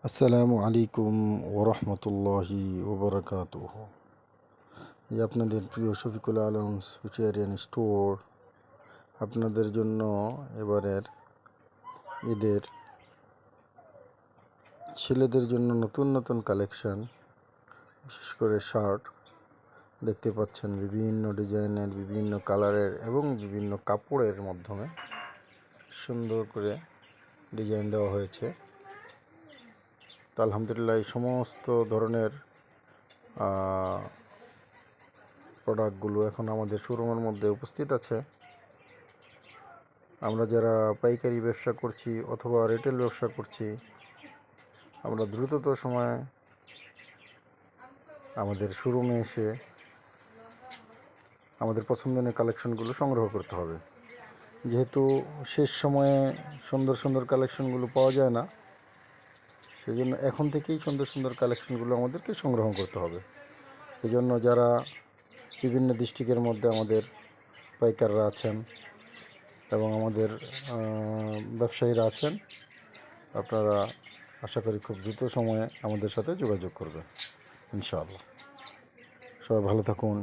আসসালামু আলাইকুম ওরহমতুল্লাহি ওবরাকাতুহ। এই আপনাদের প্রিয় শফিকুল আলম সুচিয়ারিয়ান স্টোর আপনাদের জন্য এবারের ঈদের ছেলেদের জন্য নতুন নতুন কালেকশন, বিশেষ করে শার্ট দেখতে পাচ্ছেন। বিভিন্ন ডিজাইনের, বিভিন্ন কালারের এবং বিভিন্ন কাপড়ের মাধ্যমে সুন্দর করে ডিজাইন দেওয়া হয়েছে। তো আলহামদুলিল্লাহ এই সমস্ত ধরনের প্রোডাক্টগুলো এখন আমাদের শোরুমের মধ্যে উপস্থিত আছে। আমরা যারা পাইকারি ব্যবসা করছি অথবা রিটেল ব্যবসা করছি, আমরা দ্রুততর সময়ে আমাদের শোরুমে এসে আমাদের পছন্দের কালেকশনগুলো সংগ্রহ করতে হবে। যেহেতু শেষ সময়ে সুন্দর সুন্দর কালেকশনগুলো পাওয়া যায় না, সেই জন্য এখন থেকেই সুন্দর সুন্দর কালেকশনগুলো আমাদেরকে সংগ্রহ করতে হবে। এই জন্য যারা বিভিন্ন ডিস্ট্রিক্টের মধ্যে আমাদের পাইকাররা আছেন এবং আমাদের ব্যবসায়ীরা আছেন, আপনারা আশা করি খুব দ্রুত সময়ে আমাদের সাথে যোগাযোগ করবেন ইনশাআল্লাহ। সবাই ভালো থাকুন।